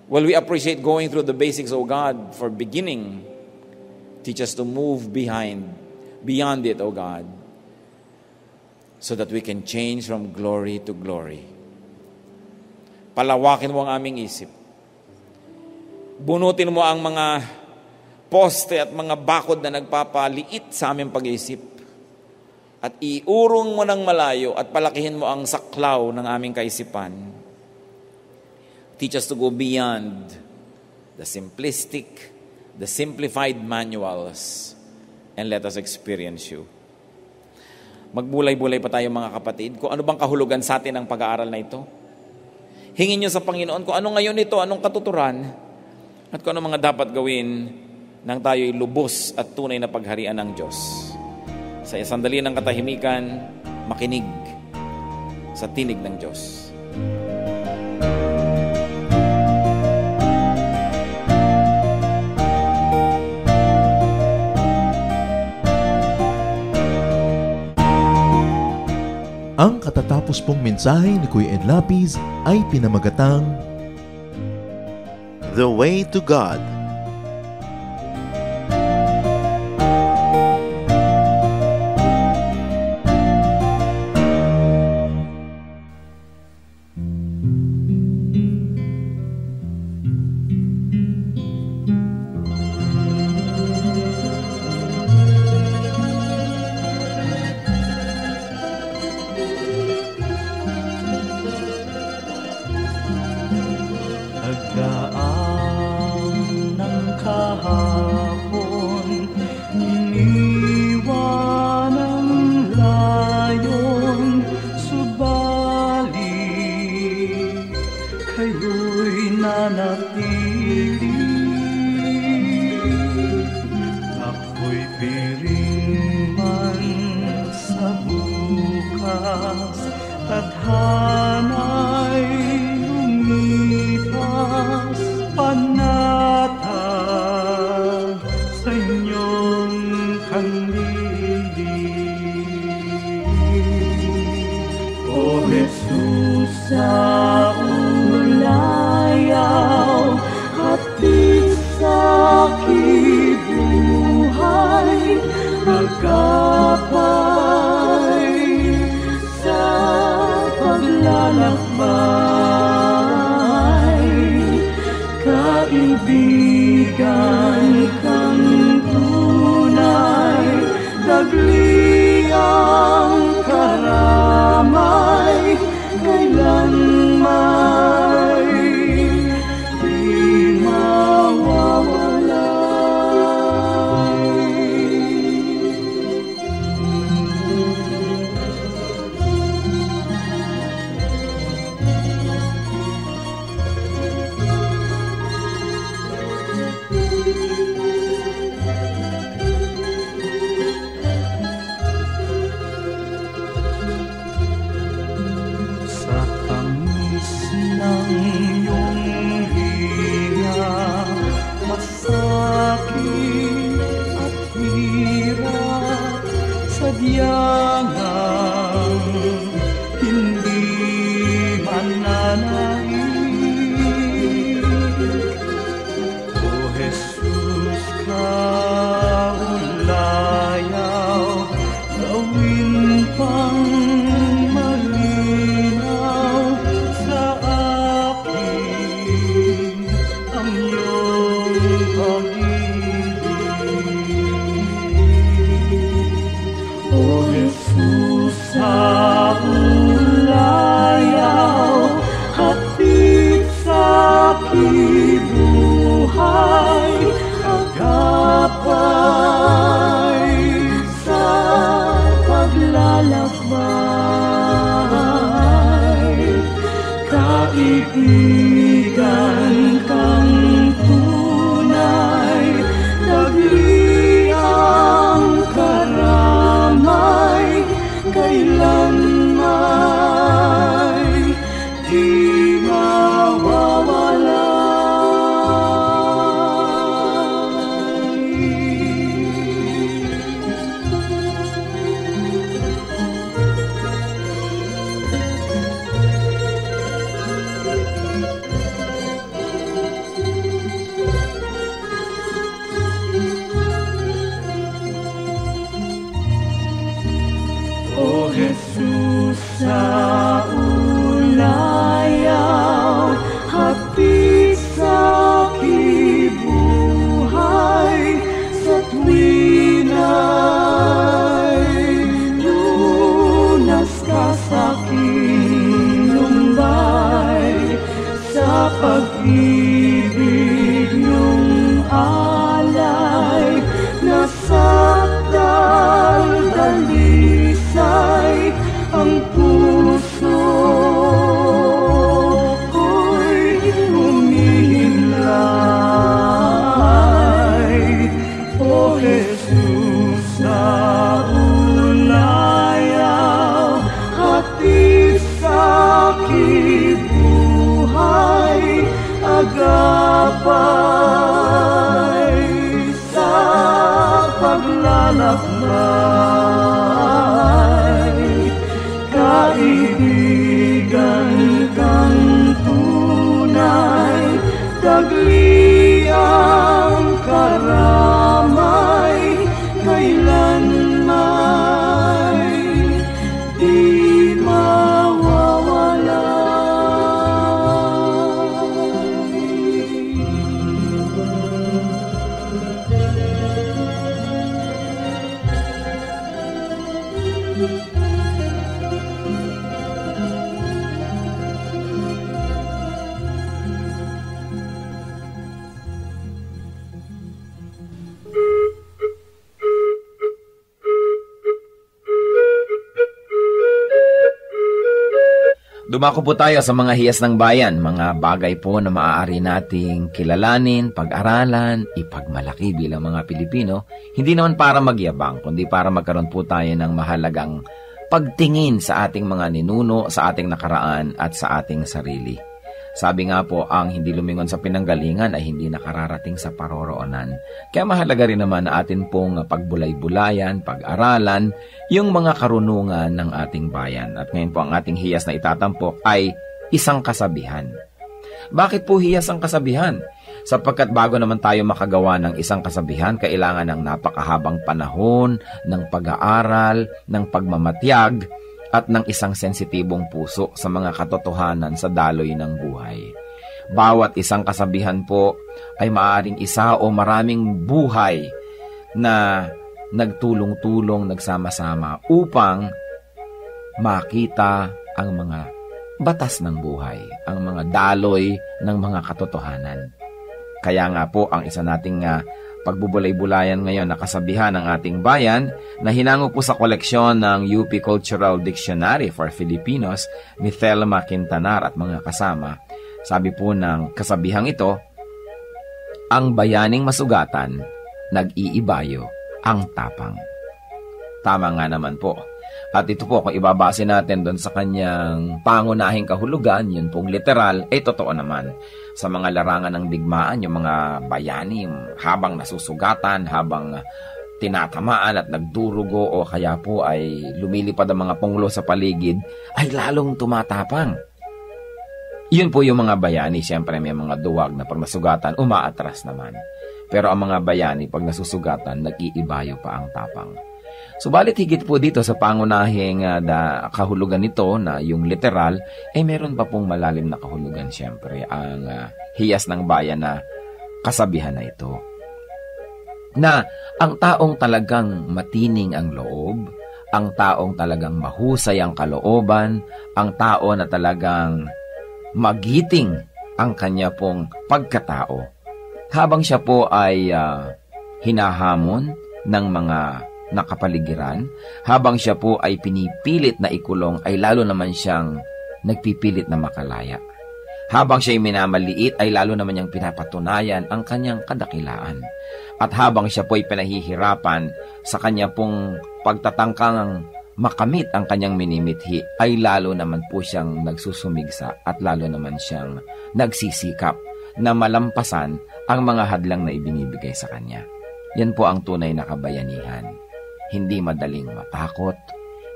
While we appreciate going through the basics, O God, for beginning, teach us to move beyond it, O God, so that we can change from glory to glory. Palawakin mo ang aming isip. Bunutin mo ang mga poste at mga bakod na nagpapaliit sa aming pag-iisip. At iurong mo ng malayo at palakihin mo ang saklaw ng aming kaisipan. Teach us to go beyond the simplistic, the simplified manuals, and let us experience you. Magbulay-bulay pa tayo, mga kapatid, kung ano bang kahulugan sa atin ang pag-aaral na ito. Hingin niyo sa Panginoon kung ano ngayon ito, anong katuturan, at kung ano mga dapat gawin nang tayo'y lubos at tunay na pagharian ng Diyos. Sa sandali ng katahimikan, makinig sa tinig ng Diyos. Ang katatapos pong mensahe ni Kuya Ed Lapiz ay pinamagatang The Way to God. tadhana'y lumipas, panatag sa inyong kanlili. O Jesus, sa ulayaw, hatid sa kibuhay, agapay sa paglalakbay, kaibigan kang tunay, dagli ang karamay, kailanman di sa tamis ng iyong hiya, masakit at hirap, sadyang hindi mananaig. O Jesus, kaulayaw, gawin pang malinaw sa akin ang iyong pag-ibig. O Jesus, sa ulayaw, hatid sa kibuhay, agapay sa paglalakbay, kaibigan kang tunay, dagli ang karamay, kailanman di O Jesus, sa ulayaw, hatid sa kibuhay, sa tuwina'y lunas ka sa aking lumbay, sa pag-ibig niyong alay, nasakdal dalisay ang puso ko'y humihimlay. O Jesus, sa ulayaw, hatid sa kibuhay, agapay sa paglalakbay, kaibigan kang tunay, dagli ang karamay, kailanman di mawawala. Dumako po tayo sa mga hiyas ng bayan, mga bagay po na maaari nating kilalanin, pag-aralan, ipagmalaki bilang mga Pilipino, hindi naman para magyabang, kundi para magkaroon po tayo ng mahalagang pagtingin sa ating mga ninuno, sa ating nakaraan at sa ating sarili. Sabi nga po, ang hindi lumingon sa pinanggalingan ay hindi nakararating sa paroroonan. Kaya mahalaga rin naman na atin pong pagbulay-bulayan, pag-aralan, yung mga karunungan ng ating bayan. At ngayon po ang ating hiyas na itatampok ay isang kasabihan. Bakit po hiyas ang kasabihan? Sapagkat bago naman tayo makagawa ng isang kasabihan, kailangan ng napakahabang panahon, ng pag-aaral, ng pagmamatyag, at ng isang sensitibong puso sa mga katotohanan sa daloy ng buhay. Bawat isang kasabihan po ay maaaring isa o maraming buhay na nagtulong-tulong, nagsama-sama upang makita ang mga batas ng buhay, ang mga daloy ng mga katotohanan. Kaya nga po ang isa nating pagbubulay-bulayan ngayon na kasabihan ng ating bayan na hinango po sa koleksyon ng UP Cultural Dictionary for Filipinos ni Thelma Quintanar at mga kasama. Sabi po ng kasabihang ito, ang bayaning masugatan, nag-iibayo ang tapang. Tama nga naman po. At ito po, kung ibabase natin doon sa kanyang pangunahing kahulugan, yun pong literal, ay totoo naman. Sa mga larangan ng digmaan, yung mga bayani, habang nasusugatan, habang tinatamaan at nagdurugo o kaya po ay lumilipad ang mga punglo sa paligid, ay lalong tumatapang. Yun po yung mga bayani, siyempre may mga duwag na pag nasugatan, umaatras naman. Pero ang mga bayani, pag nasusugatan, nag-iibayo pa ang tapang. Subalit higit po dito sa pangunahing kahulugan nito na yung literal, ay meron pa pong malalim na kahulugan siyempre ang hiyas ng bayan na kasabihan na ito. Na ang taong talagang matining ang loob, ang taong talagang mahusay ang kalooban, ang tao na talagang magiting ang kanya pong pagkatao, habang siya po ay hinahamon ng mga nakapaligiran, habang siya po ay pinipilit na ikulong, ay lalo naman siyang nagpipilit na makalaya. Habang siya ay minamaliit, ay lalo naman niyang pinapatunayan ang kanyang kadakilaan. At habang siya po ay pinahihirapan sa kanya pong pagtatangkang makamit ang kanyang minimithi, ay lalo naman po siyang nagsusumigsa at lalo naman siyang nagsisikap na malampasan ang mga hadlang na ibinibigay sa kanya. Yan po ang tunay na kabayanihan. Hindi madaling matakot,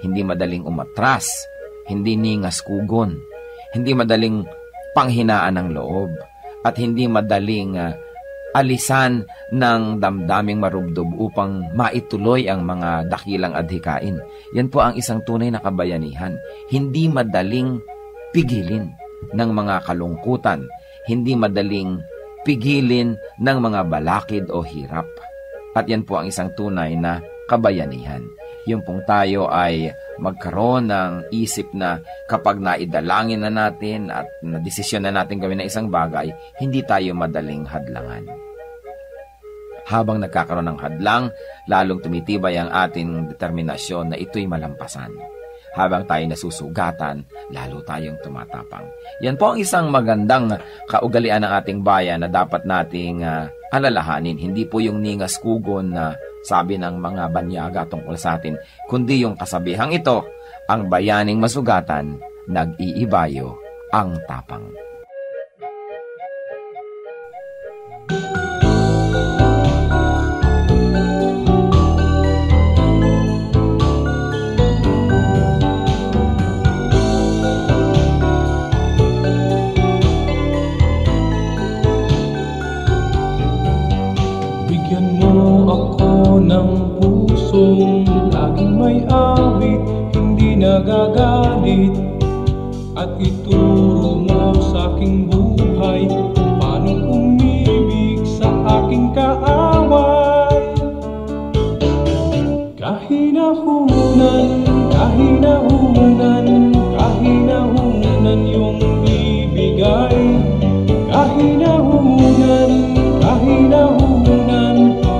hindi madaling umatras, hindi ningas kugon, hindi madaling panghinaan ng loob, at hindi madaling alisan ng damdaming marubdob upang maituloy ang mga dakilang adhikain. Yan po ang isang tunay na kabayanihan. Hindi madaling pigilin ng mga kalungkutan, hindi madaling pigilin ng mga balakid o hirap. At yan po ang isang tunay na kabayanihan. Yung pong tayo ay magkaroon ng isip na kapag naidalangin na natin at nadesisyon na natin gawin na isang bagay, hindi tayo madaling hadlangan. Habang nagkakaroon ng hadlang, lalong tumitibay ang ating determinasyon na ito'y malampasan. Habang tayo nasusugatan, lalo tayong tumatapang. Yan po ang isang magandang kaugalian ng ating bayan na dapat nating alalahanin. Hindi po yung ningas kugon na sabi ng mga banyaga tungkol sa atin, kundi yung kasabihang ito, ang bayaning masugatan, nag-iibayo ang tapang. Laging may awit, hindi nagagalit, at ituro mo sa aking buhay kung paano umibig sa aking kaaway. Kahinahunan, kahinahunan, kahinahunan yung ibigay. Kahinahunan, kahinahunan,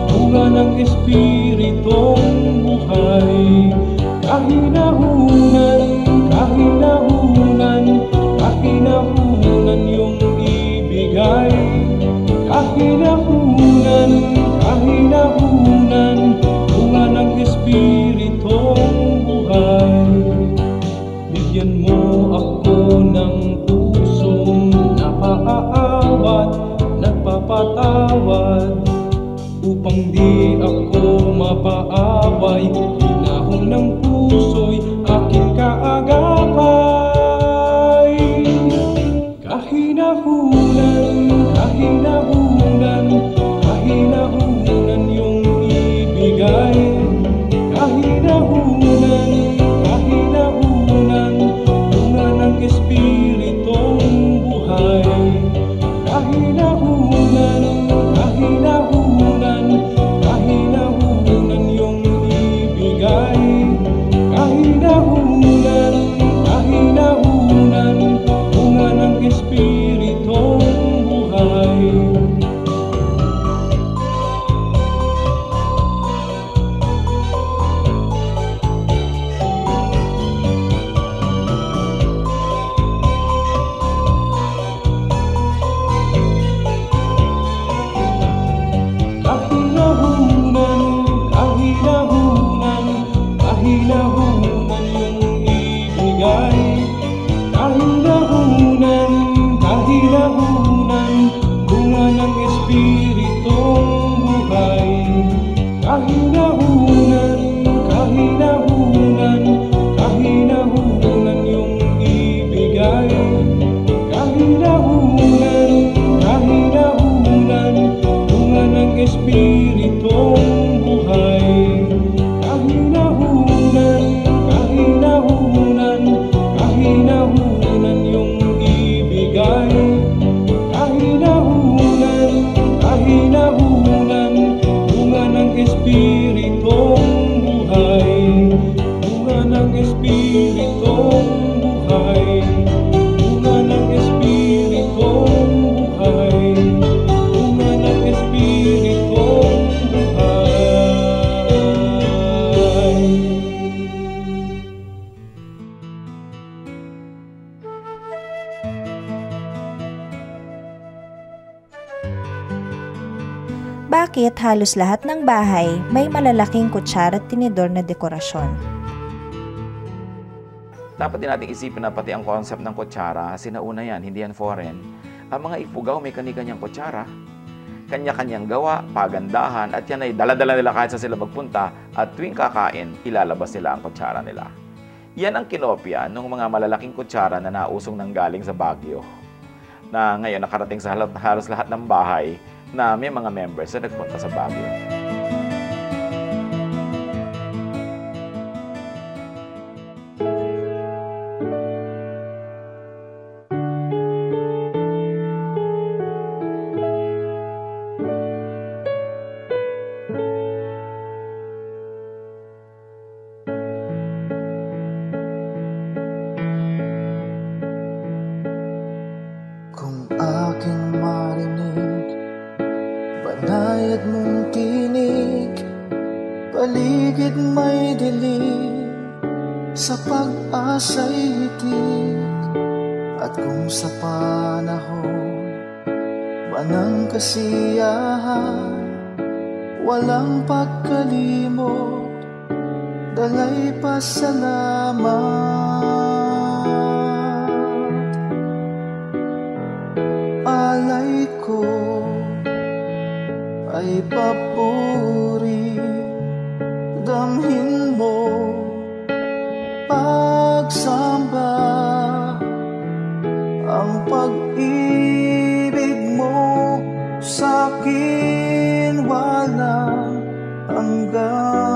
bunga ng Espiritong buhay. Kahinahunan, kahinahunan, kahinahunan yung ibigay. Kahinahunan, kahinahunan, bunga ng Espiritong buhay. hindi ako mapaaway, hinahon ng puso'y aking kaagapay. Kahinahunan, kahinahunan, kahinahunan yung ibigay. Kahinahunan, kahinahunan, bunga ng Espiritong buhay. Kahinahunan, kahinahunan, kahinahunan yung ibigay. Kahinahunan, kahinahunan, bunga ng Espiritong buhay. Kahinahunan, kahinahunan, kahinahunan yung ibigay. Kahinahunan, kahinahunan, bunga ng Espiritong buhay. Kahinahunan, kahinahunan, kahinahunan yung ibigay. Kahinahunan, kahinahunan, bunga ng Espiritong buhay. Kahinahunan, kahinahunan, kahinahunan yung ibigay. Kahinahunan, kahinahunan, bunga ng Espiritong buhay. Bunga ng Espiritong buhay. Bunga ng Espiritong buhay. Bunga ng Espiritong buhay. Bakit halos lahat ng bahay may malalaking kutsara at tinidor na dekorasyon? Dapat din nating isipin na pati ang concept ng kutsara, sinauna yan, hindi yan foreign. Ang mga Ifugao may kani-kanyang kutsara, kanya-kanyang gawa, pagandahan, at yan ay dala-dala nila kahit sa sila magpunta, at tuwing kakain, ilalabas nila ang kutsara nila. Yan ang kinopya ng mga malalaking kutsara na nausong nanggaling sa Baguio, na ngayon nakarating sa halos lahat ng bahay na may mga members na nagpunta sa Baguio. Kung aking marinig, banayad mong tinig, paligid may dilim, sa pag-asa'y hitik. At kung sa panahon ba ng kasiyahan, walang pagkalimot, dalay pasalamat. Alay ko ay papuri, damhin mo pagsamba, ang pag-ibig mo sa'kin walang hanggan.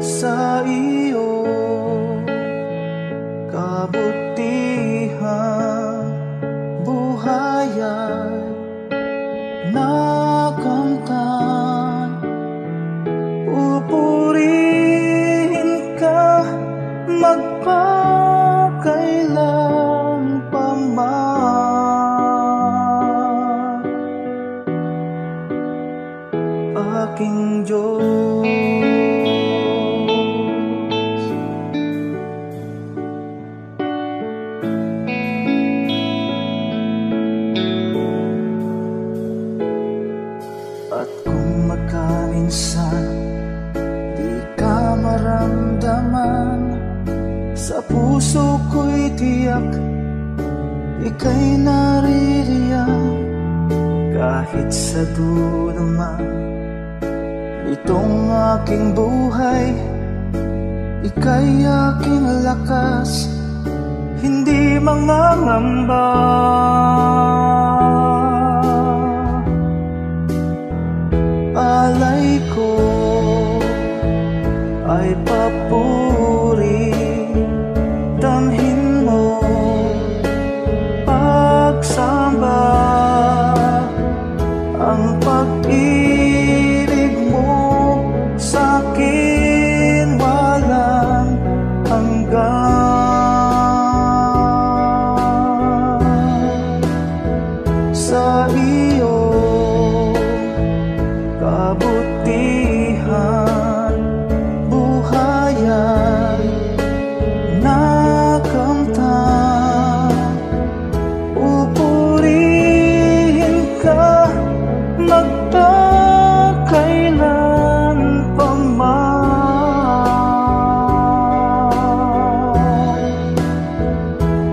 Sa iyo kabutihan, buhay ay nakamtan. Pupurihin ka magpakailan pa man, aking Diyos. At kung magkaminsan di ka maramdaman, sa puso ko'y tiyak ika'y naririyan. kahit sa dulo man itong aking buhay, ika'y aking lakas, hindi mangangamba. Alay ko ay papuri, damhin mo pagsamba, ang pag-ibig mo sa'kin walang hanggan. Sa iyo kabutihan, buhayan, nakamtan, pupurihin ka magpakailan pa man,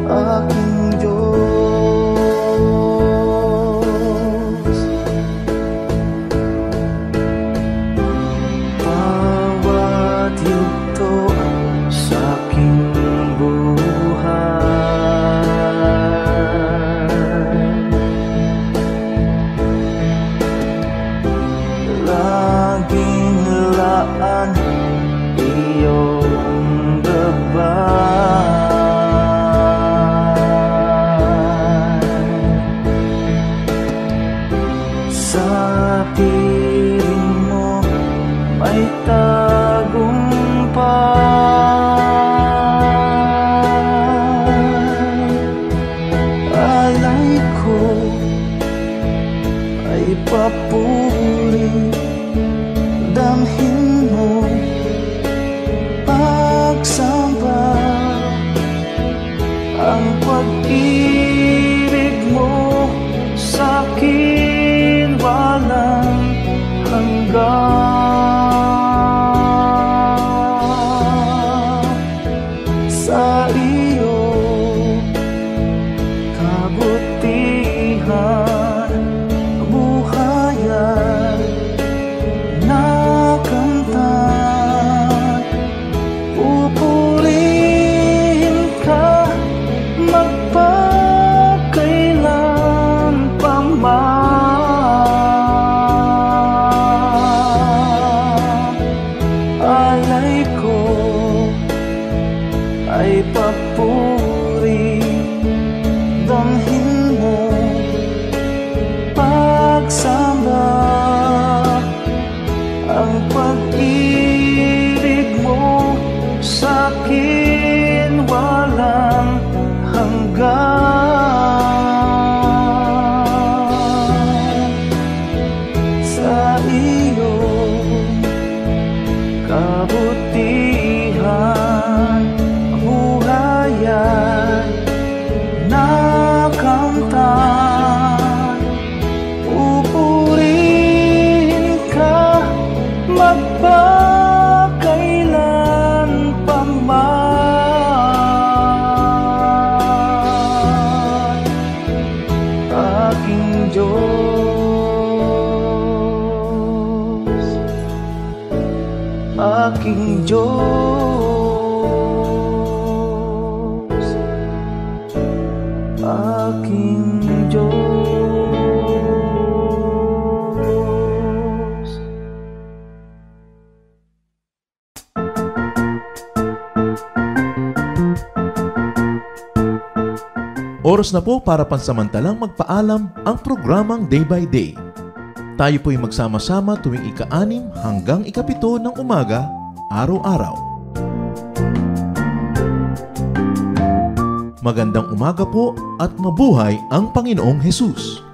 aking Diyos. Bawat yugto sa aking buhay, laging laan iyong gabay. Sa piling mo may tagumpay. Alay ko ay papuri, damhin mo pagsamba, ang pag-ibig mo sa'kin walang hanggan. Sa iyo kabutihan, buhayan, nakamtan, pupurihin ka magpakailan pa man. Alay ko ay papuri, damhin mo pagsamba, ang pag-ibig mo sa'kin walang hanggan. Sa iyo kabutihan, buhayan, nakamtan, pupurihin ka magpakailan pa man, aking Diyos, aking Diyos, aking Diyos. Oras na po para pansamantalang magpaalam ang programang Day by Day. Tayo po'y magsama-sama tuwing ika-6 hanggang ika-7 ng umaga, araw-araw. Magandang umaga po at mabuhay ang Panginoong Hesus!